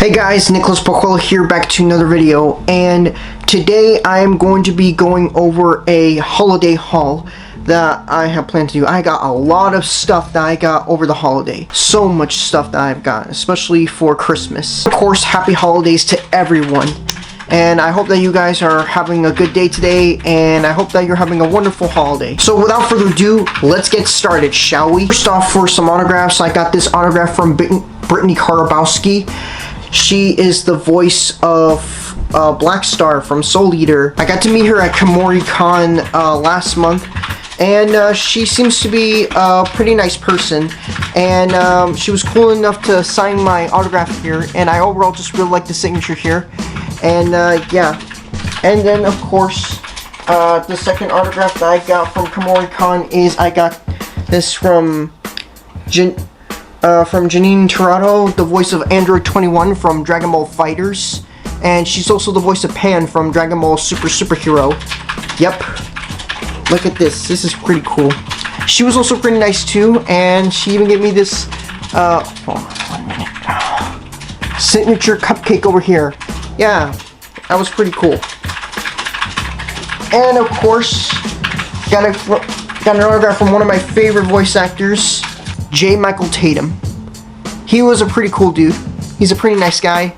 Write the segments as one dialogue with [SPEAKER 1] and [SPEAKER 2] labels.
[SPEAKER 1] Hey guys, Nicholas Pochuelo here, back to another video, and today I am going to be going over a holiday haul that I have planned to do. I got a lot of stuff that I got over the holiday. So much stuff that I've got, especially for Christmas. Of course, happy holidays to everyone. And I hope that you guys are having a good day today, and I hope that you're having a wonderful holiday. So without further ado, let's get started, shall we? First off, for some autographs, I got this autograph from Brittany Karabowski. She is the voice of Black Star from Soul Eater. I got to meet her at KomoriCon last month, and she seems to be a pretty nice person, and she was cool enough to sign my autograph here, and I overall just really like the signature here. And yeah, and then of course the second autograph that I got from KomoriCon is I got this from Janine Tirado, the voice of Android 21 from Dragon Ball FighterZ, and she's also the voice of Pan from Dragon Ball Superhero. Yep, look at this. This is pretty cool. She was also pretty nice too, and she even gave me this signature cupcake over here. Yeah, that was pretty cool. And of course, got an autograph from one of my favorite voice actors, J. Michael Tatum. He was a pretty cool dude. He's a pretty nice guy.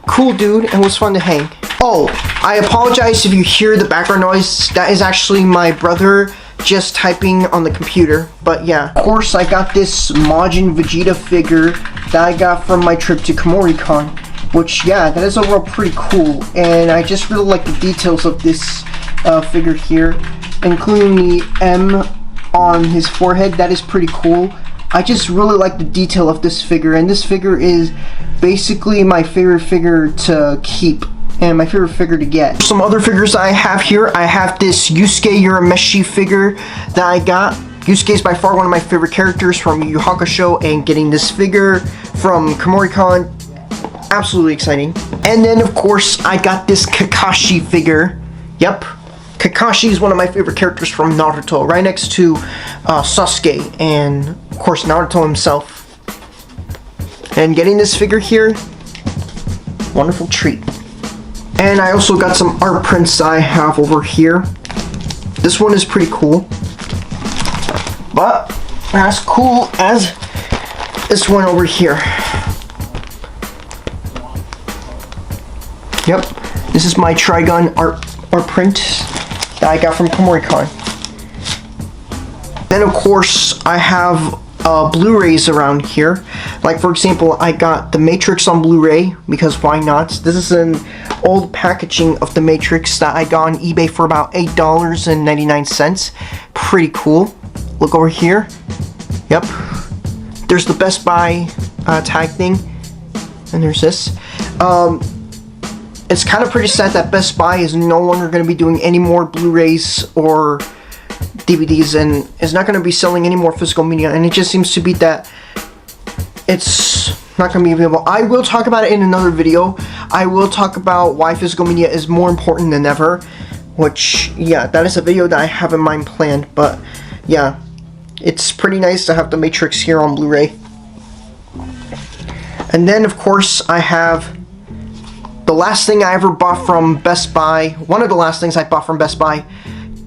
[SPEAKER 1] Cool dude, and was fun to hang. Oh, I apologize if you hear the background noise. That is actually my brother just typing on the computer. But yeah, of course I got this Majin Vegeta figure that I got from my trip to KomoriCon. Which, yeah, that is overall pretty cool. And I just really like the details of this figure here, including the M on his forehead. That is pretty cool. I just really like the detail of this figure, and this figure is basically my favorite figure to keep and my favorite figure to get. Some other figures I have here, I have this Yusuke Urameshi figure that I got. Yusuke is by far one of my favorite characters from Yu Yu Hakusho, and getting this figure from KomoriCon, absolutely exciting. And then of course I got this Kakashi figure. Yep, Kakashi is one of my favorite characters from Naruto, right next to Sasuke and of course Naruto himself. And getting this figure here, wonderful treat. And I also got some art prints I have over here. This one is pretty cool, but not as cool as this one over here. Yep, this is my Trigun art print that I got from KomoriCon. Then of course I have Blu-rays around here. Like for example, I got The Matrix on Blu-ray, because why not? This is an old packaging of The Matrix that I got on eBay for about $8.99. Pretty cool. Look over here. Yep. There's the Best Buy tag thing, and there's this. It's kind of pretty sad that Best Buy is no longer going to be doing any more Blu-rays or DVDs, and is not going to be selling any more physical media, and it just seems to be that it's not going to be available. I will talk about it in another video. I will talk about why physical media is more important than ever, which, yeah, that is a video that I have in mind planned, but yeah, it's pretty nice to have The Matrix here on Blu-ray. And then of course I have the last thing I ever bought from Best Buy, one of the last things I bought from Best Buy,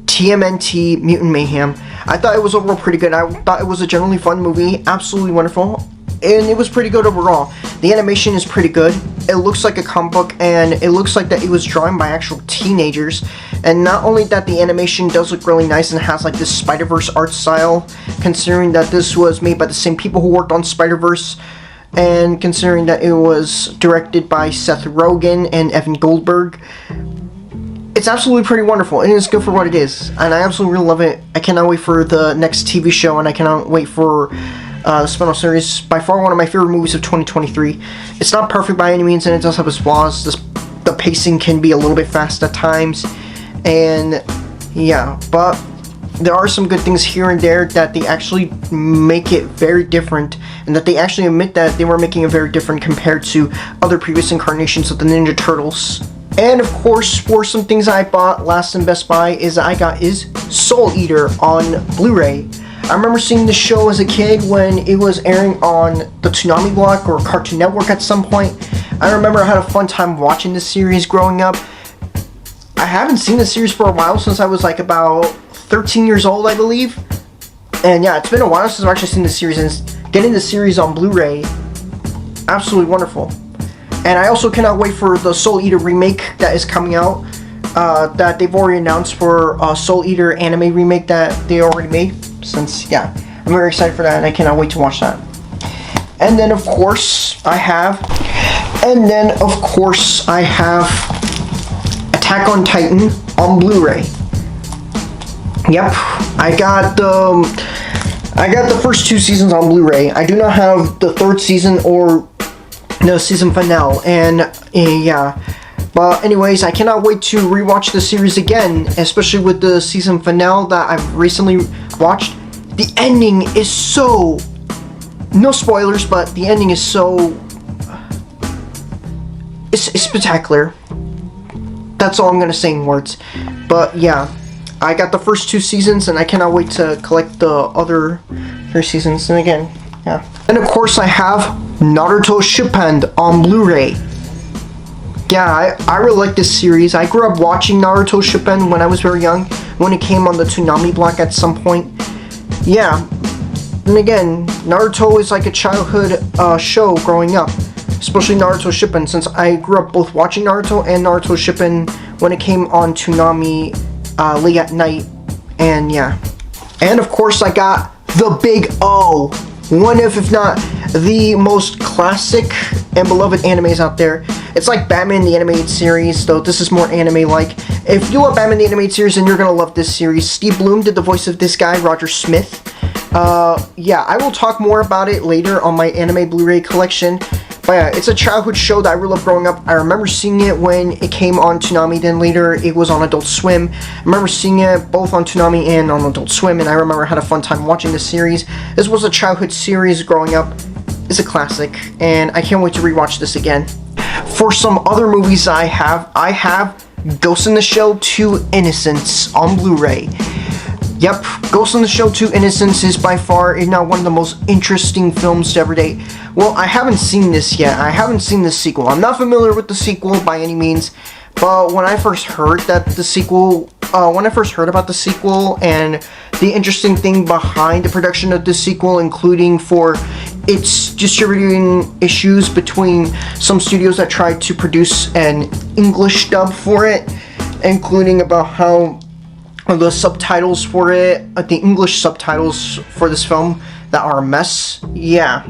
[SPEAKER 1] TMNT Mutant Mayhem. I thought it was overall pretty good. I thought it was a generally fun movie, absolutely wonderful, and it was pretty good overall. The animation is pretty good. It looks like a comic book, and it looks like that it was drawn by actual teenagers. And not only that, the animation does look really nice and has like this Spider-Verse art style, considering that this was made by the same people who worked on Spider-Verse, and considering that it was directed by Seth Rogen and Evan Goldberg. It's absolutely pretty wonderful, and it's good for what it is, and I absolutely really love it. I cannot wait for the next TV show, and I cannot wait for the spin-off series. By far one of my favorite movies of 2023. It's not perfect by any means, and it does have its flaws. The pacing can be a little bit fast at times, and yeah, but there are some good things here and there that they actually make it very different, and that they actually admit that they were making it very different compared to other previous incarnations of the Ninja Turtles. And of course, for some things I bought last in Best Buy is Soul Eater on Blu-ray. I remember seeing the show as a kid when it was airing on the Toonami block or Cartoon Network at some point. I remember I had a fun time watching this series growing up. I haven't seen the series for a while, since I was like about 13 years old, I believe. And yeah, it's been a while since I've actually seen the series, and getting the series on Blu-ray, absolutely wonderful. And I also cannot wait for the Soul Eater remake that is coming out, that they've already announced for Soul Eater anime remake that they already made. Since, yeah, I'm very excited for that, and I cannot wait to watch that. And then of course I have Attack on Titan on Blu-ray. Yep, I got the first 2 seasons on Blu-ray. I do not have the 3rd season or the season finale, and yeah. But anyways, I cannot wait to rewatch the series again, especially with the season finale that I've recently watched. The ending is so... No spoilers, but the ending is so... It's spectacular. That's all I'm gonna say in words. But yeah, I got the first 2 seasons, and I cannot wait to collect the other 3 seasons. And again, yeah. And of course I have Naruto Shippuden on Blu-ray. Yeah, I really like this series. I grew up watching Naruto Shippuden when I was very young, when it came on the Toonami block at some point. Yeah, and again, Naruto is like a childhood show growing up, especially Naruto Shippuden, since I grew up both watching Naruto and Naruto Shippuden when it came on Toonami late at night, and yeah. And of course I got the Big O, one of, if not the most classic and beloved animes out there. It's like Batman the Animated Series, though this is more anime-like. If you love Batman the Animated Series, then you're gonna love this series. Steve Bloom did the voice of this guy, Roger Smith. Yeah, I will talk more about it later on my anime Blu-ray collection. But yeah, it's a childhood show that I really loved growing up. I remember seeing it when it came on Toonami, then later it was on Adult Swim. I remember seeing it both on Toonami and on Adult Swim, and I remember I had a fun time watching this series. This was a childhood series growing up. It's a classic, and I can't wait to rewatch this again. For some other movies I have Ghost in the Shell 2 Innocence on Blu-ray. Yep, Ghost in the Shell 2 Innocence is by far, if not one of the most interesting films to ever date. Well, I haven't seen this yet. I haven't seen the sequel. I'm not familiar with the sequel by any means, but when I first heard about the sequel and the interesting thing behind the production of the sequel, including for its distributing issues between some studios that tried to produce an English dub for it, including about how the subtitles for it, the English subtitles for this film that are a mess. Yeah,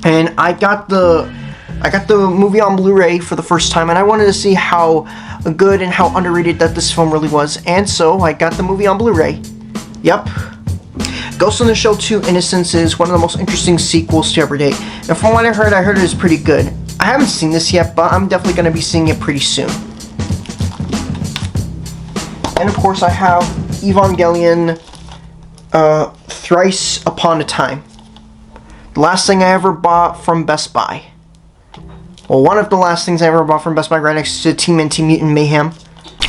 [SPEAKER 1] and I got the movie on Blu-ray for the first time, and I wanted to see how good and how underrated that this film really was, and so I got the movie on Blu-ray. Yep. Ghost in the Shell 2 Innocence is one of the most interesting sequels to ever date. And from what I heard it is pretty good. I haven't seen this yet, but I'm definitely going to be seeing it pretty soon. And of course I have Evangelion Thrice Upon a Time. The last thing I ever bought from Best Buy. Well, one of the last things I ever bought from Best Buy, right next to TMNT Mutant Mayhem.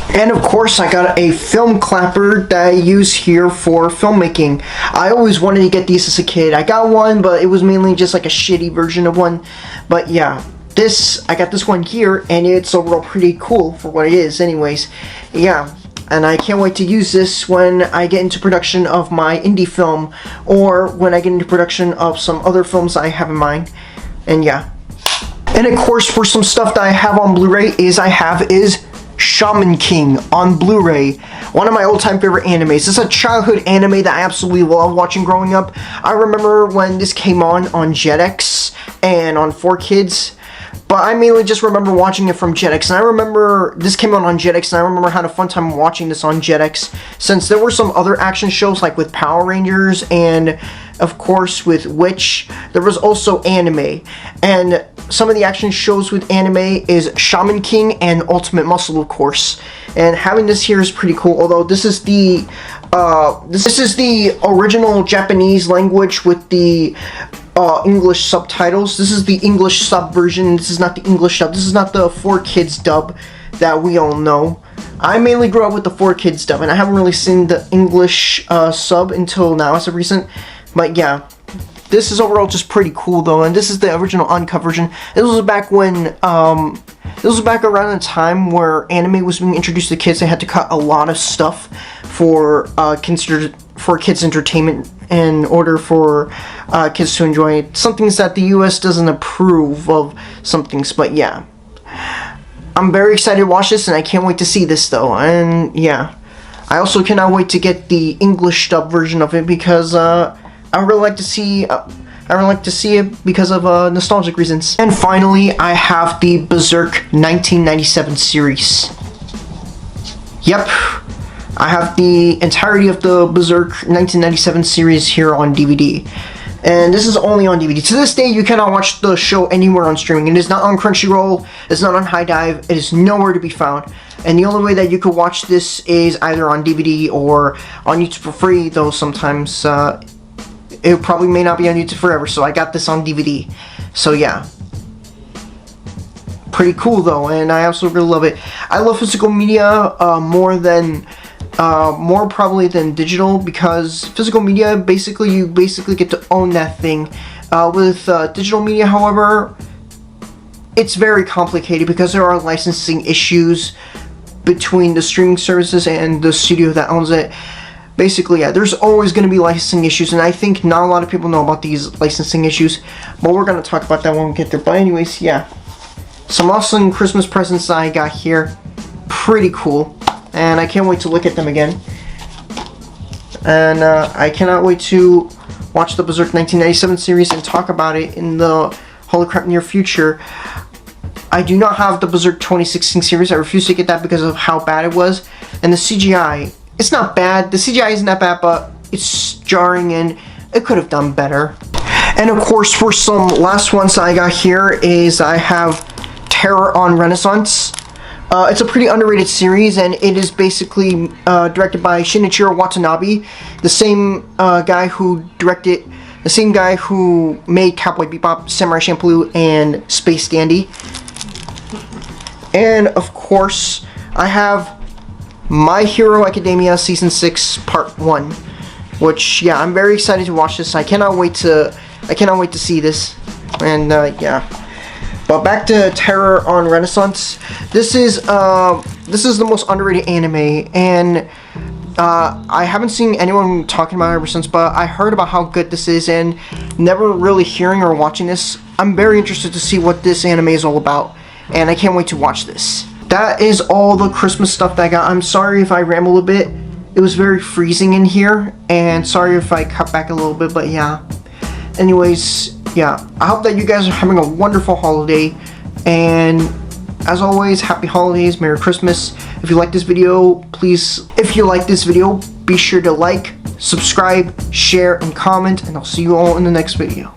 [SPEAKER 1] And of course I got a film clapper that I use here for filmmaking. I always wanted to get these as a kid. I got one, but it was mainly just like a shitty version of one. But yeah, I got this one here, and it's overall pretty cool for what it is anyways. Yeah. And I can't wait to use this when I get into production of my indie film, or when I get into production of some other films I have in mind. And yeah. And of course, for some stuff that I have on Blu-ray is Shaman King on Blu-ray. One of my all-time favorite animes. It's a childhood anime that I absolutely love watching growing up. I remember when this came on Jetix and on 4Kids. But I mainly just remember watching it from Jetix, and I remember this came out on Jetix, and I remember having a fun time watching this on Jetix, since there were some other action shows like with Power Rangers, and of course with Witch, there was also anime, and some of the action shows with anime is Shaman King and Ultimate Muscle, of course, and having this here is pretty cool, although this is the original Japanese language with the English subtitles. This is the English sub version. This is not the English dub. This is not the 4Kids dub that we all know. I mainly grew up with the 4Kids dub, and I haven't really seen the English sub until now as of recent. But yeah, this is overall just pretty cool though, and this is the original uncut version. This was back when, this was back around the time where anime was being introduced to kids. They had to cut a lot of stuff for kids' entertainment in order for kids to enjoy it. Some things that the US doesn't approve of some things, but yeah. I'm very excited to watch this, and I can't wait to see this though, and yeah. I also cannot wait to get the English dub version of it because I really like to see it because of nostalgic reasons. And finally, I have the Berserk 1997 series. Yep, I have the entirety of the Berserk 1997 series here on DVD. And this is only on DVD. To this day, you cannot watch the show anywhere on streaming. It is not on Crunchyroll, it's not on High Dive, it is nowhere to be found. And the only way that you could watch this is either on DVD or on YouTube for free, though sometimes it probably may not be on YouTube forever, so I got this on DVD. So yeah. Pretty cool though, and I also really love it. I love physical media more probably than digital, because physical media, you basically get to own that thing. With digital media, however, it's very complicated because there are licensing issues between the streaming services and the studio that owns it. Basically, yeah, there's always going to be licensing issues, and I think not a lot of people know about these licensing issues, but we're going to talk about that when we get there. But anyways, yeah, some awesome Christmas presents that I got here. Pretty cool. And I can't wait to look at them again. And I cannot wait to watch the Berserk 1997 series and talk about it in the holy crap near future. I do not have the Berserk 2016 series. I refuse to get that because of how bad it was. And the CGI, it's not bad. The CGI isn't that bad, but it's jarring and it could have done better. And of course, for some last ones I got here is I have Terror on Renaissance. It's a pretty underrated series, and it is basically directed by Shinichiro Watanabe, the same guy who made Cowboy Bebop, Samurai Champloo, and Space Dandy. And of course, I have My Hero Academia Season 6 Part 1, which, yeah, I'm very excited to watch this. I cannot wait to see this. And yeah. But back to Terror on Renaissance. This is the most underrated anime, and I haven't seen anyone talking about it ever since, but I heard about how good this is, and never really hearing or watching this, I'm very interested to see what this anime is all about, and I can't wait to watch this. That is all the Christmas stuff that I got. I'm sorry if I ramble a bit. It was very freezing in here, and sorry if I cut back a little bit, but yeah. Anyways, yeah, I hope that you guys are having a wonderful holiday, and as always, happy holidays, Merry Christmas. If you like this video, be sure to like, subscribe, share, and comment, and I'll see you all in the next video.